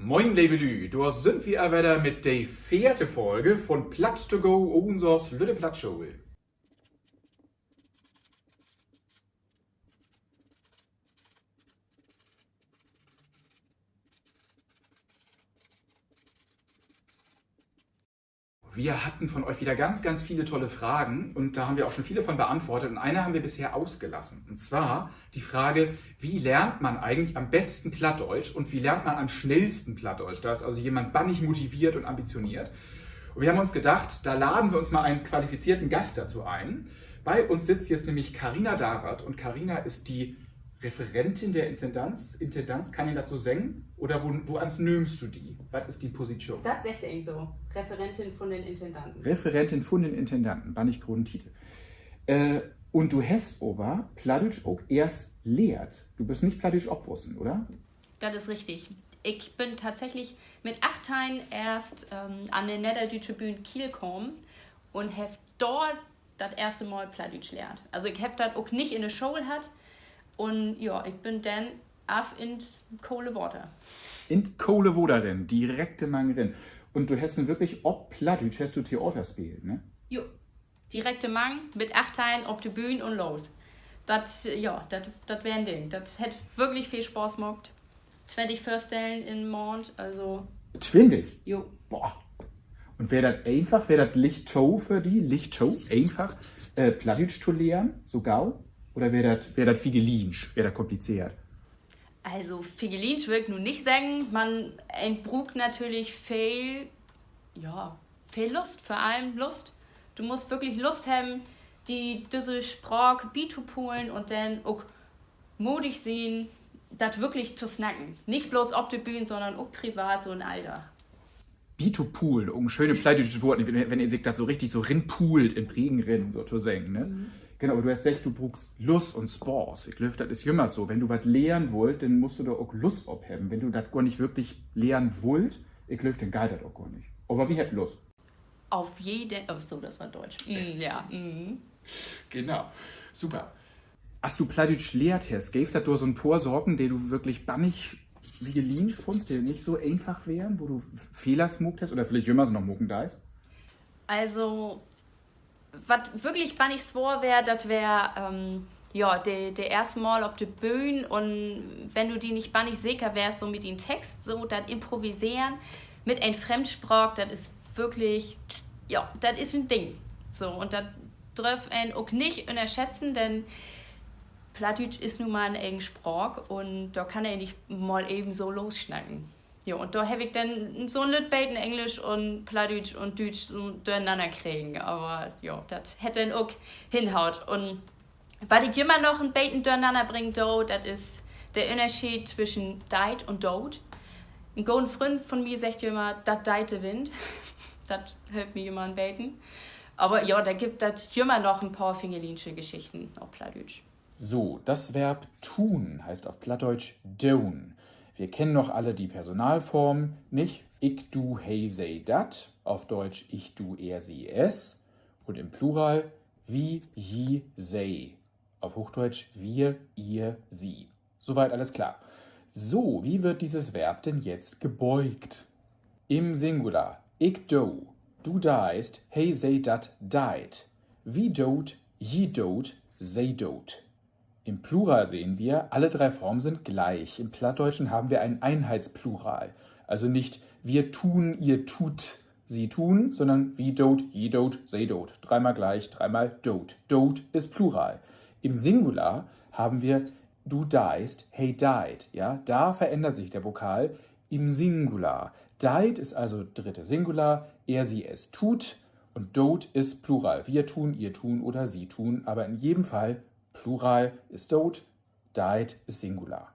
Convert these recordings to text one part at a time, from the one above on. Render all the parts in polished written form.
Moin Levelü, da sind wir wieder mit der 4. Folge von Platt to Go, unsers Lütte Platt-Show. Wir hatten von euch wieder ganz viele tolle Fragen und da haben wir auch schon viele von beantwortet und eine haben wir bisher ausgelassen. Und zwar die Frage, wie lernt man eigentlich am besten Plattdeutsch und wie lernt man am schnellsten Plattdeutsch? Da ist also jemand bannig motiviert und ambitioniert. Und wir haben uns gedacht, da laden wir uns mal einen qualifizierten Gast dazu ein. Bei uns sitzt jetzt nämlich Carina Darath und Carina ist die Referentin der Intendanz, kann ich das so sagen? Oder wo nimmst du die? Was ist die Position? Tatsächlich so. Referentin von den Intendanten. Referentin von den Intendanten, war nicht Grundtitel. Und du hast aber Plattdeutsch auch erst lehrt. Du bist nicht Plattdeutsch obwussen, oder? Das ist richtig. Ich bin tatsächlich mit 8 Jahren erst an der Niederdeutsche Bühne Kiel gekommen und habe dort das erste Mal Plattdeutsch gelernt. Also ich habe das auch nicht in der Schule gehabt. Und ja, ich bin dann auf in Kohlewater. In Kohlewaterin, direkte Mangerin. Und du hast dann wirklich ob Plattdeutsch hast du Theater gespielt, ne? Jo, direkte Mang mit 8 Teilen auf die Bühne und los. Das wäre ein Ding. Das hätte wirklich viel Spaß gemacht. 20 Vorstellen in Mond, also... 20? Jo. Boah. Und wäre das einfach, wäre das Lichtshow für die? Lichtshow, einfach, Plattdeutsch zu lernen, so gau? Oder wäre das Figelinsch, wäre das kompliziert? Also Figelinsch würde ich nun nicht sagen. Man entbraucht natürlich viel Lust, vor allem Lust. Du musst wirklich Lust haben, diese Sprache beizupolen und dann auch mutig sein, das wirklich zu snacken. Nicht bloß auf der Bühne, sondern auch privat so ein Alter. Bitopool, ein schönes plattdeutsches Wort, wenn ihr sich das so richtig so rinpoolt in Regenrinnen, so zu sagen, ne? Mhm. Genau, aber du hast gesagt, du brauchst Lust und Spaß. Ich glaube, das ist immer so. Wenn du was lernen wollt, dann musst du da auch Lust abhaben. Wenn du das gar nicht wirklich lernen wollt, ich glaube, dann geht das auch gar nicht. Aber wie hat Lust? Auf jeden... Oh, so, das war Deutsch. Ja. Genau, super. Als du Plattdeutsch lehrt hast, gäbe das da so ein paar Sorgen, die du wirklich bannig wie geliehen fandst, die nicht so einfach wären, wo du Fehler smuckt hast oder vielleicht immer so noch mucken da ist? Also... Was wirklich bannig schwer wäre, das wäre der erste Mal auf der Bühne und wenn du die nicht bannig sicher wärst, so mit dem Text, so das Improvisieren mit ein Fremdsprach, das ist wirklich, das ist ein Ding. So, und das darf einen auch nicht unterschätzen, denn Plattdeutsch ist nun mal ein eigener Sprach und da kann er nicht mal eben so losschnacken. Ja, und da habe ich dann so ein Lütbeten Englisch und Plattdeutsch und Deutsch so durcheinander kriegen. Aber ja, das hätte dann auch hinhaut. Und was ich immer noch ein Beten durcheinander bringe, das ist der Unterschied zwischen Deit und Dot. Ein guter Freund von mir sagt immer, das deite Wind. Das hilft mir immer ein Beten. Aber ja, da gibt es immer noch ein paar fingelinsche Geschichten auf Plattdeutsch. So, das Verb tun heißt auf Plattdeutsch doen. Wir kennen noch alle die Personalform, nicht? Ich, du, hey, sei, dat. Auf Deutsch ich, du, er, sie, es. Und im Plural wie, je, sei. Auf Hochdeutsch wir, ihr, sie. Soweit alles klar. So, wie wird dieses Verb denn jetzt gebeugt? Im Singular ich, do. Du deist, hey, sei, dat, deit. Wie dot, je dot, sei dot. Im Plural sehen wir, alle 3 Formen sind gleich. Im Plattdeutschen haben wir ein Einheitsplural. Also nicht wir tun, ihr tut, sie tun, sondern wie dot, je dot, sei dot. 3-mal gleich, 3-mal dot. Dot ist Plural. Im Singular haben wir du deist, hey deit. Ja, da verändert sich der Vokal im Singular. Deit ist also dritte Singular, er, sie, es tut und dot ist Plural. Wir tun, ihr tun oder sie tun, aber in jedem Fall Plural ist dot, deit ist Singular.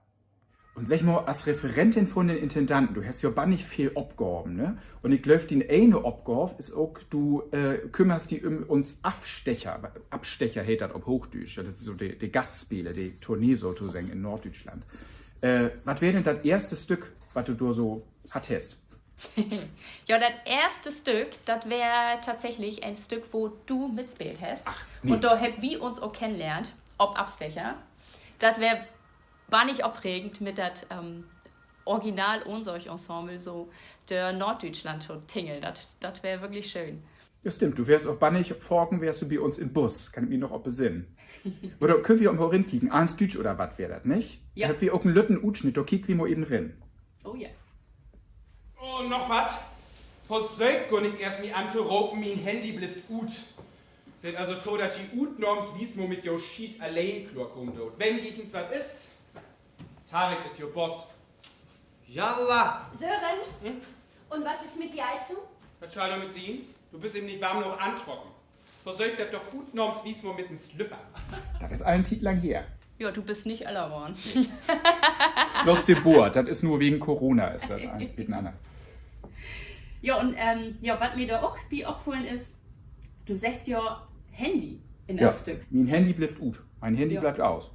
Und sag mal, als Referentin von den Intendanten, du hast ja bannig viel Abgaben, ne? Und ich glaube, die eine Abgabe ist auch, du kümmerst dich um uns Abstecher hält das auf Hochdeutsch, das ist so die Gastspiele, die Tournee sozusagen in Norddeutschland. Was wäre denn das erste Stück, was du da so hattest? Ja, das erste Stück, das wäre tatsächlich ein Stück, wo du mitspielt hast. Ach, nee. Und da haben wir uns auch kennengelernt, ob Abstecher. Das wäre nicht aufregend mit das original unsolch Ensemble, so der Norddeutschland tingeln. Das wäre wirklich schön. Ja, stimmt. Du wärst auch bannig forken, wärst du bei uns im Bus. Kann ich mich noch auch besinnen. Oder können wir auch mal hinkicken? Eins Deutsch oder was wäre das, nicht? Ja. Habt wir auch einen Lütten Utschnitt, da kicken wir mal eben rein. Oh ja. Und noch was? Versögt gar nicht erst mi anzuropen, mein Handy blifft ut. Seht also to, dass die Ut-Norms wies mo mit jo Schied allein klur kommt dort. Wenn ich was ist, Tarek ist jo Boss. Yalla! Sören, und was ist mit die Heizung? Was soll er mit sehen? Du bist eben nicht warm noch antrocken. Versögt das doch Ut-Norms wies mo mit dem Slipper. Das ist einen Titel lang her. Ja, du bist nicht aller geworden. Los de Boer, das ist nur wegen Corona, ist das eins miteinander. Ja, und was mir da auch wie aufgefallen ist, du sagst ja Handy in Ja, ein Stück. mein Handy bleibt ut. Mein Handy Ja. bleibt aus.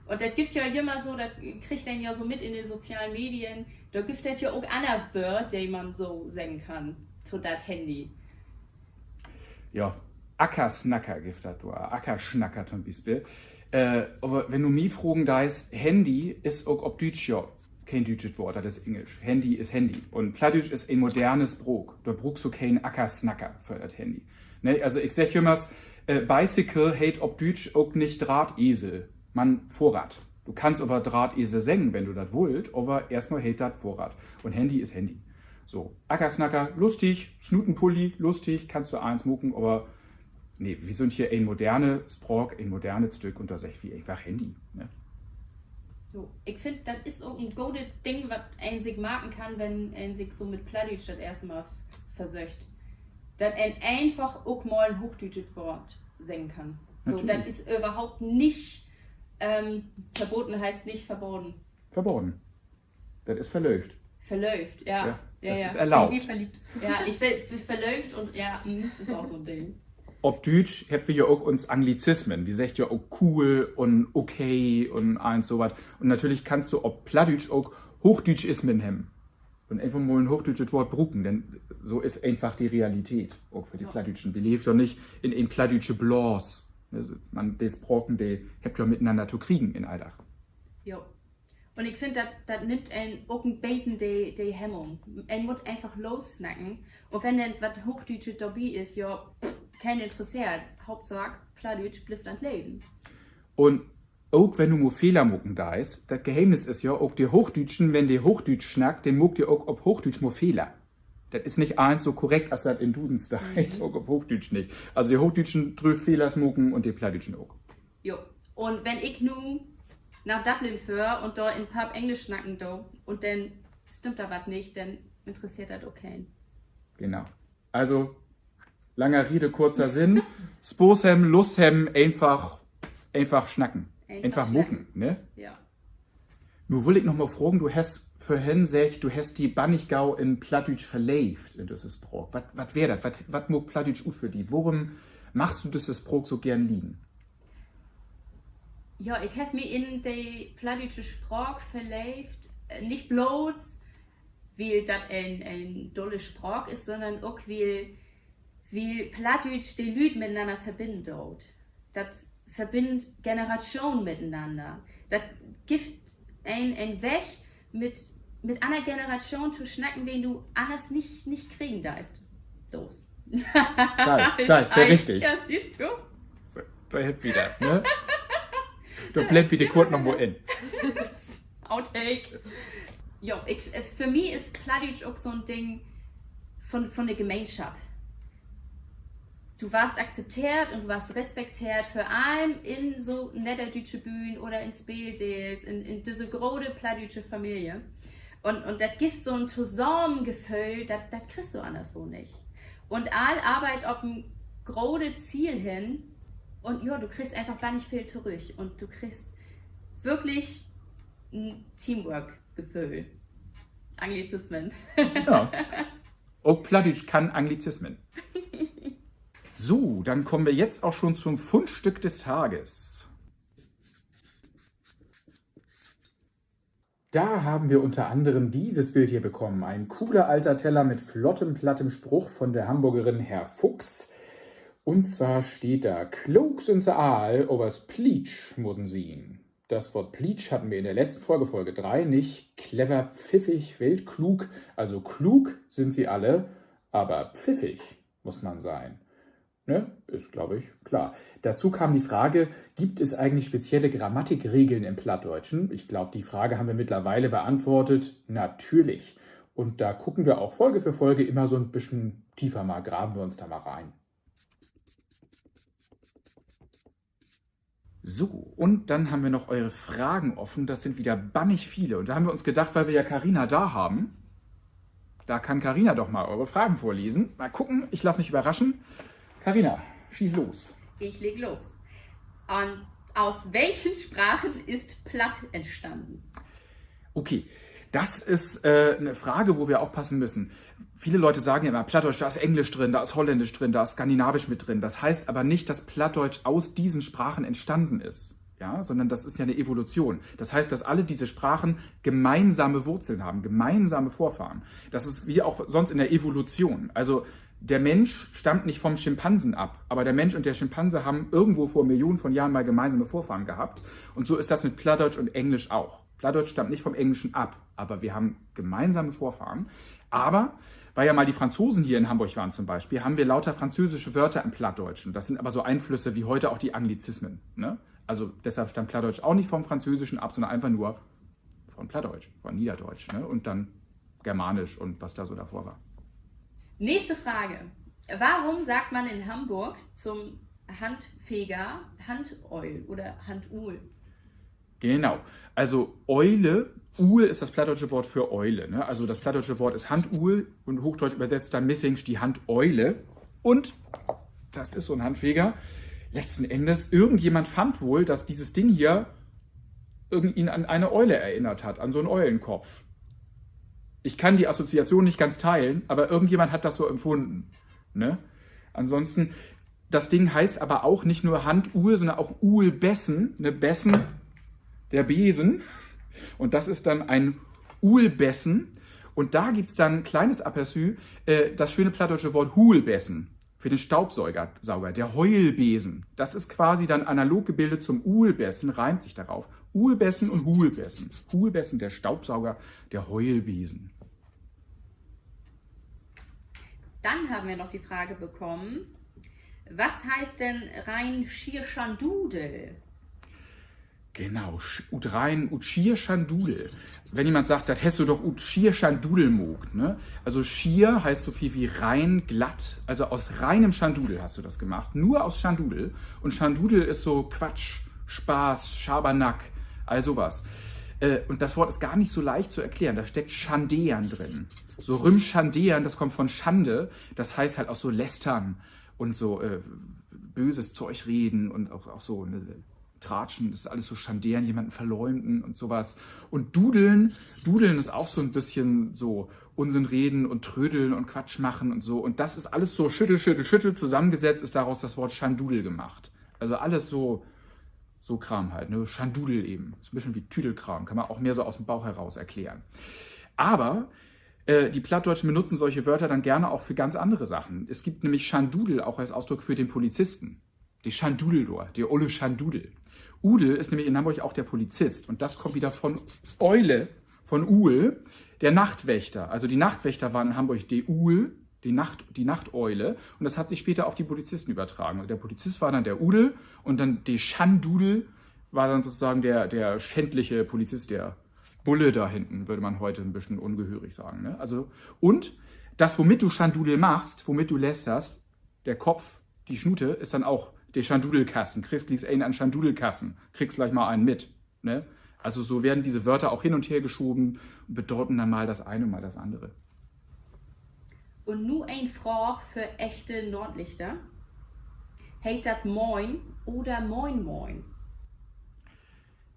Und das gibt ja immer so, das kriegt dann ja so mit in den sozialen Medien, da gibt es ja auch andere Wörter, die man so sagen kann, zu das Handy. Ja, Ackersnacker gibt das, du. Ackerschnacker zum Beispiel. Aber wenn du mich fragen darfst, Handy ist auch ob Deutsch ja kein deutsches Wort, das ist Englisch. Handy ist Handy. Und Plattdeutsch ist ein modernes Brok. Da brauchst du keinen Ackersnacker für das Handy. Ne? Also ich sag immer, Bicycle heißt ob Deutsch auch nicht Drahtesel, man Vorrat. Du kannst aber Drahtesel singen, wenn du das wollt, aber erstmal heißt das Vorrat. Und Handy ist Handy. So, Ackersnacker, lustig, Snutenpulli, lustig, kannst du eins mucken, aber nee, wir sind hier ein modernes Sprach, ein modernes Stück und da sag ich wie einfach Handy. Ne? So, ich finde, das ist auch ein gutes Ding, was ein sich marken kann, wenn ein sich so mit Plattdeutsch das erste Mal versöcht. Dass ein einfach auch mal ein hochdeutsches Wort singen kann. So, Natürlich. das ist überhaupt nicht verboten, heißt nicht verboten. Verboten. Das ist verläuft. Verläuft, ja. Ja, das ist erlaubt. Ich bin verliebt. Ja, ich will verläuft und ja, das ist auch so ein Ding. Ob Deutsch haben wir ja auch uns Anglizismen. Wie sagt ja auch cool und okay und eins sowas. Und natürlich kannst du ob Plattdeutsch auch Hochdeutschismen haben. Und einfach mal ein hochdeutsches Wort brucken, denn so ist einfach die Realität, auch für die Plattdeutschen. Wir leben ja nicht in ein plattdeutsche Blas. Also man, das Brocken, die habt ja miteinander zu kriegen in Alltag. Ja. Und ich finde, das nimmt auch ein Beten die Hemmung. Ein muss einfach lossnacken. Und wenn dann was Hochdeutsches dabei ist, ja, kein interessiert. Hauptsache, Plattdeutsch bleibt an Leben. Und auch wenn du mal Fehler mucken da ist, das Geheimnis ist ja, auch die Hochdeutschen, wenn die Hochdeutsch schnackt, dann muckt ihr auch ob Hochdeutsch mal Fehler. Das ist nicht eins so korrekt, als das in Dudens da heißt, auch ob Hochdeutsch nicht. Also die Hochdeutschen drei Fehler mucken und die Plattdeutschen auch. Jo. Und wenn ich nun nach Dublin fahre und da in Pub Englisch schnacken do, und dann stimmt da was nicht, dann interessiert das auch keinen. Genau. Also, langer Rede, kurzer Sinn. Sposhem, Lushem, einfach schnacken. Einfach mucken, ne? Ja. Nur will ich noch mal fragen, du hast vorhin gesagt, du hast die Banniggau in Plattdeutsch verlebt, in das Sprach. Was wäre das? Was muck Plattdeutsch gut für die? Worum machst du das Sprach so gern liegen? Ja, ich habe mich in die plattdeutsche Sprache verliebt, nicht bloß, weil das ein dolle Sprache ist, sondern auch, weil Plattdeutsch die Leute miteinander verbindet. Das verbindet Generationen miteinander. Das gibt ein Weg, mit einer Generation zu schnacken, den du anders nicht kriegen darfst. Los. Da ist der richtig. Ja, siehst du? So, da hilft wieder, ne? Da bleibt wieder kurz noch mal in. Outtake. Ja, für mich ist Plattdeutsch auch so ein Ding von der Gemeinschaft. Du warst akzeptiert und du warst respektiert, vor allem in so netter deutsche Bühnen oder in Spieldeals, in diese große plattdeutsche Familie. Und das gibt so ein Zusammengefühl, das kriegst du anderswo nicht. Und all Arbeit auf ein großes Ziel hin und ja, du kriegst einfach gar nicht viel zurück und du kriegst wirklich ein Teamwork-Gefühl. Anglizismen. Ja. Auch Plattdeutsch kann Anglizismen. So, dann kommen wir jetzt auch schon zum Fundstück des Tages. Da haben wir unter anderem dieses Bild hier bekommen. Ein cooler alter Teller mit flottem, plattem Spruch von der Hamburgerin Herr Fuchs. Und zwar steht da, Kloks unser Aal, overs Pleatsch, murden sien. Das Wort Pleatsch hatten wir in der letzten Folge, Folge 3, nicht clever, pfiffig, weltklug. Also klug sind sie alle, aber pfiffig muss man sein. Ne? Ist, glaube ich, klar. Dazu kam die Frage, gibt es eigentlich spezielle Grammatikregeln im Plattdeutschen? Ich glaube, die Frage haben wir mittlerweile beantwortet. Natürlich. Und da gucken wir auch Folge für Folge immer so ein bisschen tiefer mal, graben wir uns da mal rein. So, und dann haben wir noch eure Fragen offen. Das sind wieder bannig viele. Und da haben wir uns gedacht, weil wir ja Carina da haben, da kann Carina doch mal eure Fragen vorlesen. Mal gucken, ich lasse mich überraschen. Carina, schieß los. Ich leg los. Aus welchen Sprachen ist Platt entstanden? Okay, das ist eine Frage, wo wir aufpassen müssen. Viele Leute sagen ja immer, Plattdeutsch, da ist Englisch drin, da ist Holländisch drin, da ist Skandinavisch mit drin. Das heißt aber nicht, dass Plattdeutsch aus diesen Sprachen entstanden ist, ja? Sondern das ist ja eine Evolution. Das heißt, dass alle diese Sprachen gemeinsame Wurzeln haben, gemeinsame Vorfahren. Das ist wie auch sonst in der Evolution. Also der Mensch stammt nicht vom Schimpansen ab, aber der Mensch und der Schimpanse haben irgendwo vor Millionen von Jahren mal gemeinsame Vorfahren gehabt. Und so ist das mit Plattdeutsch und Englisch auch. Plattdeutsch stammt nicht vom Englischen ab, aber wir haben gemeinsame Vorfahren. Aber, weil ja mal die Franzosen hier in Hamburg waren zum Beispiel, haben wir lauter französische Wörter im Plattdeutschen. Das sind aber so Einflüsse wie heute auch die Anglizismen. Ne? Also deshalb stammt Plattdeutsch auch nicht vom Französischen ab, sondern einfach nur von Plattdeutsch, von Niederdeutsch. Ne? Und dann Germanisch und was da so davor war. Nächste Frage. Warum sagt man in Hamburg zum Handfeger Handeul oder Handuhl? Genau. Also Eule, Uhl ist das plattdeutsche Wort für Eule. Ne? Also das plattdeutsche Wort ist Handuhl und hochdeutsch übersetzt dann Missingsch die Handeule. Und, das ist so ein Handfeger, letzten Endes, irgendjemand fand wohl, dass dieses Ding hier ihn an eine Eule erinnert hat, an so einen Eulenkopf. Ich kann die Assoziation nicht ganz teilen, aber irgendjemand hat das so empfunden. Ne? Ansonsten, das Ding heißt aber auch nicht nur Handuhl, sondern auch Uhlbessen, ne? Bessen, der Besen. Und das ist dann ein Uhlbessen. Und da gibt es dann ein kleines Aperçu, das schöne plattdeutsche Wort Huhlbessen für den Staubsauger, der Heulbesen. Das ist quasi dann analog gebildet zum Uhlbessen, reimt sich darauf. Uhlbessen und Huhlbessen. Huhlbessen, der Staubsauger, der Heulbesen. Dann haben wir noch die Frage bekommen, was heißt denn rein Schierschandudel? Genau, ut rein, ut schier Schandudel. Wenn jemand sagt, das hast du doch ut schier Schandudel mogt, ne? Also schier heißt so viel wie rein, glatt. Also aus reinem Schandudel hast du das gemacht. Nur aus Schandudel. Und Schandudel ist so Quatsch, Spaß, Schabernack, all sowas. Und das Wort ist gar nicht so leicht zu erklären. Da steckt Schandean drin. So Rüm-Schandean, das kommt von Schande. Das heißt halt auch so lästern und so böses Zeug reden und auch so Tratschen, das ist alles so Schandean, jemanden verleumden und sowas. Und Dudeln ist auch so ein bisschen so Unsinn reden und trödeln und Quatsch machen und so. Und das ist alles so Schüttel, Schüttel, Schüttel zusammengesetzt, ist daraus das Wort Schandudel gemacht. Also alles so Kram halt, ne? Schandudel eben. Ist ein bisschen wie Tüdelkram, kann man auch mehr so aus dem Bauch heraus erklären. Aber die Plattdeutschen benutzen solche Wörter dann gerne auch für ganz andere Sachen. Es gibt nämlich Schandudel auch als Ausdruck für den Polizisten. Die Schandudeldor, die Olle Schandudel. Udel ist nämlich in Hamburg auch der Polizist. Und das kommt wieder von Eule, von Uhl, der Nachtwächter. Also die Nachtwächter waren in Hamburg die Uhl, die Nachteule. Und das hat sich später auf die Polizisten übertragen. Also der Polizist war dann der Udel und dann die Schandudel war dann sozusagen der schändliche Polizist, der Bulle da hinten, würde man heute ein bisschen ungehörig sagen. Ne? Also, und das, womit du Schandudel machst, womit du lästerst, der Kopf, die Schnute, ist dann auch der Schandudelkassen. Kriegst einen an Schandudelkassen. Kriegst gleich mal einen mit. Ne? Also so werden diese Wörter auch hin und her geschoben und bedeuten dann mal das eine, mal das andere. Und nur ein Frage für echte Nordlichter. Heißt das Moin oder Moin Moin?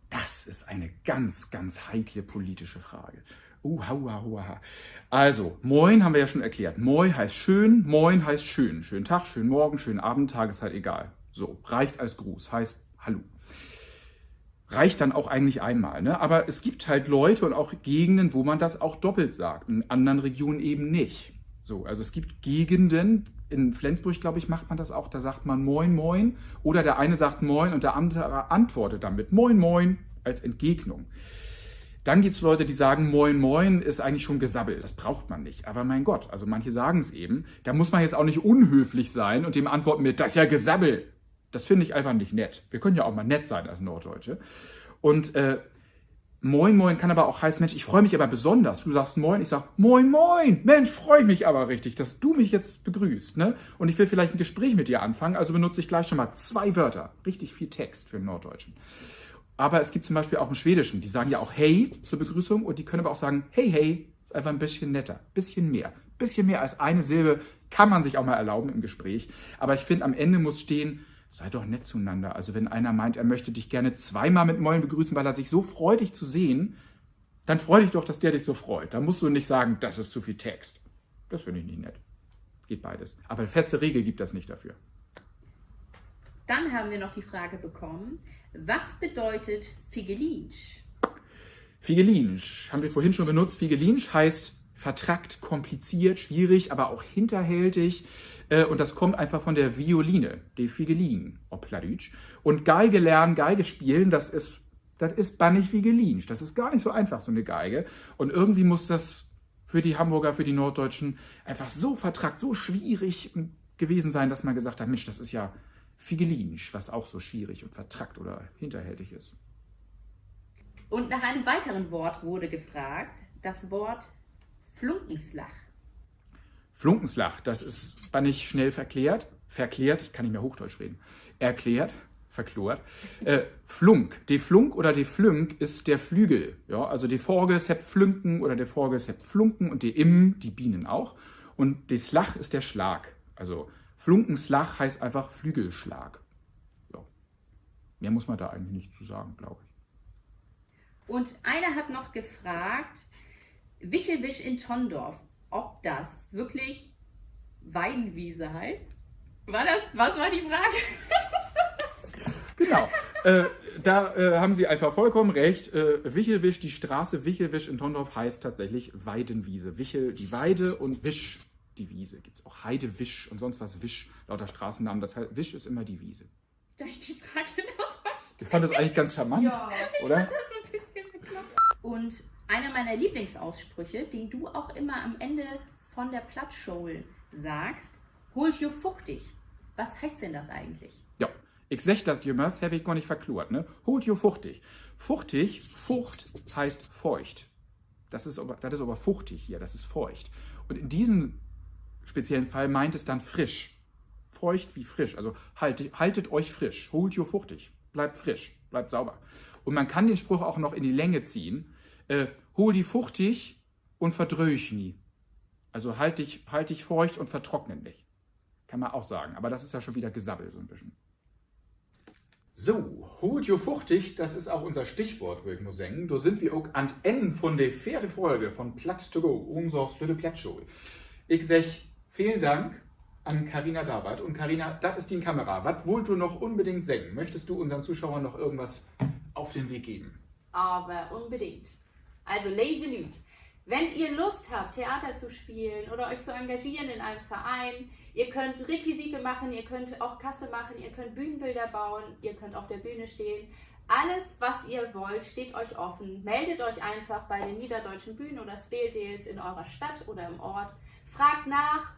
Das ist eine ganz, ganz heikle politische Frage. Also, Moin haben wir ja schon erklärt. Moin heißt schön, Moin heißt schön. Schönen Tag, schönen Morgen, schönen Abend, Tageszeit, egal. So, reicht als Gruß, heißt Hallo. Reicht dann auch eigentlich einmal, ne? Aber es gibt halt Leute und auch Gegenden, wo man das auch doppelt sagt. In anderen Regionen eben nicht. So, also es gibt Gegenden, in Flensburg, glaube ich, macht man das auch, da sagt man Moin, Moin. Oder der eine sagt Moin und der andere antwortet dann mit Moin, Moin. als Entgegnung. Dann gibt es Leute, die sagen, Moin Moin ist eigentlich schon Gesabbel, das braucht man nicht. Aber mein Gott, also manche sagen es eben, da muss man jetzt auch nicht unhöflich sein und dem antworten mit, das ist ja Gesabbel. Das finde ich einfach nicht nett. Wir können ja auch mal nett sein als Norddeutsche. Und Moin Moin kann aber auch heißen, Mensch, ich freue mich aber besonders. Du sagst Moin, ich sage Moin Moin. Mensch, freue ich mich aber richtig, dass du mich jetzt begrüßt. Ne? Und ich will vielleicht ein Gespräch mit dir anfangen, also benutze ich gleich schon mal 2 Wörter. Richtig viel Text für den Norddeutschen. Aber es gibt zum Beispiel auch im Schwedischen, die sagen ja auch Hey zur Begrüßung und die können aber auch sagen Hey, hey, ist einfach ein bisschen netter, bisschen mehr. Bisschen mehr als eine Silbe kann man sich auch mal erlauben im Gespräch. Aber ich finde, am Ende muss stehen, sei doch nett zueinander. Also wenn einer meint, er möchte dich gerne 2-mal mit Moin begrüßen, weil er sich so freut, dich zu sehen, dann freu dich doch, dass der dich so freut. Da musst du nicht sagen, das ist zu viel Text. Das finde ich nicht nett. Geht beides. Aber eine feste Regel gibt das nicht dafür. Dann haben wir noch die Frage bekommen, was bedeutet Figelinsch? Figelinsch haben wir vorhin schon benutzt. Figelinsch heißt vertrackt, kompliziert, schwierig, aber auch hinterhältig. Und das kommt einfach von der Violine, die Figelin, auf Plattdeutsch. Und Geige lernen, Geige spielen, das ist bannig Figelinsch. Das ist gar nicht so einfach, so eine Geige. Und irgendwie muss das für die Hamburger, für die Norddeutschen einfach so vertrackt, so schwierig gewesen sein, dass man gesagt hat, Mensch, das ist ja Figelinsch, was auch so schwierig und vertrackt oder hinterhältig ist. Und nach einem weiteren Wort wurde gefragt, das Wort Flunkenslach. Flunkenslach, das ist bannig schnell verklärt, ich kann nicht mehr Hochdeutsch reden, erklärt, verklort. Flunk, de Flunk oder de Flünk ist der Flügel. Ja, also de Forges hebt Flünken oder de Forges hebt Flunken und de Im, die Bienen auch. Und de Slach ist der Schlag. Also Flunkenslach heißt einfach Flügelschlag. Ja. Mehr muss man da eigentlich nicht zu sagen, glaube ich. Und einer hat noch gefragt, Wichelwisch in Tondorf, ob das wirklich Weidenwiese heißt? Was war die Frage? Genau, da haben Sie einfach vollkommen recht. Wichelwisch, die Straße Wichelwisch in Tondorf heißt tatsächlich Weidenwiese. Wichel, die Weide und Wisch, die Wiese. Gibt es auch Heidewisch und sonst was Wisch, lauter Straßennamen. Das heißt, Wisch ist immer die Wiese. Darf ich die Frage noch mal stellen? Ich fand das eigentlich ganz charmant, ja, oder? Ich fand das ein bisschen bekloppt. Und einer meiner Lieblingsaussprüche, den du auch immer am Ende von der Plattshow sagst, holt jo fuchtig. Was heißt denn das eigentlich? Ja, ich sag das jemals, habe ich gar nicht verklort, ne? Holt jo fuchtig. Fuchtig, Fucht heißt feucht. Das ist aber fuchtig hier, das ist feucht. Und in diesem speziellen Fall meint es dann frisch. Feucht wie frisch, also haltet euch frisch, holt jo fuchtig, bleibt frisch, bleibt sauber. Und man kann den Spruch auch noch in die Länge ziehen. Hol die fuchtig und verdröch nie. Also halt dich feucht und vertrocknen nicht. Kann man auch sagen, aber das ist ja schon wieder Gesabbel so ein bisschen. So, holt jo fuchtig, das ist auch unser Stichwort, würde ich nur sagen. Da sind wir auch an Ende von der 4. Folge von Platt to go, unser Slütte Plattshow. Ich sag vielen Dank an Carina Dabert. Und Carina, das ist die Kamera. Was wollt du noch unbedingt sagen? Möchtest du unseren Zuschauern noch irgendwas auf den Weg geben? Aber unbedingt. Also, liebe Leute, wenn ihr Lust habt, Theater zu spielen oder euch zu engagieren in einem Verein, ihr könnt Requisite machen, ihr könnt auch Kasse machen, ihr könnt Bühnenbilder bauen, ihr könnt auf der Bühne stehen. Alles, was ihr wollt, steht euch offen. Meldet euch einfach bei den Niederdeutschen Bühnen oder Speeldeals in eurer Stadt oder im Ort. Fragt nach,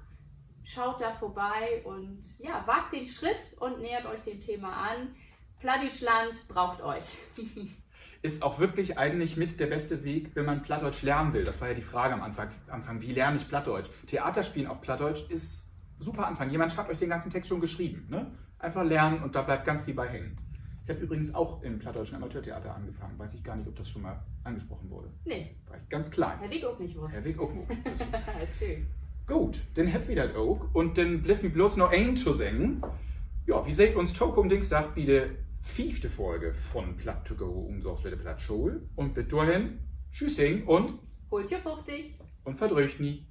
schaut da vorbei und ja, wagt den Schritt und nähert euch dem Thema an. Plattdeutschland braucht euch. Ist auch wirklich eigentlich mit der beste Weg, wenn man Plattdeutsch lernen will. Das war ja die Frage am Anfang. Wie lerne ich Plattdeutsch? Theaterspielen auf Plattdeutsch ist super Anfang. Jemand hat euch den ganzen Text schon geschrieben. Ne? Einfach lernen und da bleibt ganz viel bei hängen. Ich habe übrigens auch im Plattdeutschen Amateurtheater angefangen. Weiß ich gar nicht, ob das schon mal angesprochen wurde. Nee. War ich ganz klein. Herr Weg auch nicht was. Herr Weg auch nicht. Schön. Gut, dann habt ihr das auch. Und dann bleibt mir bloß noch ein zu singen. Ja, wie seht uns Tokum Dienstag bei der 5. Folge von Platt to go, unser Slütte Plattshow. Und bis dahin, tschüssing und holt ihr fuchtig und verdrückt nie.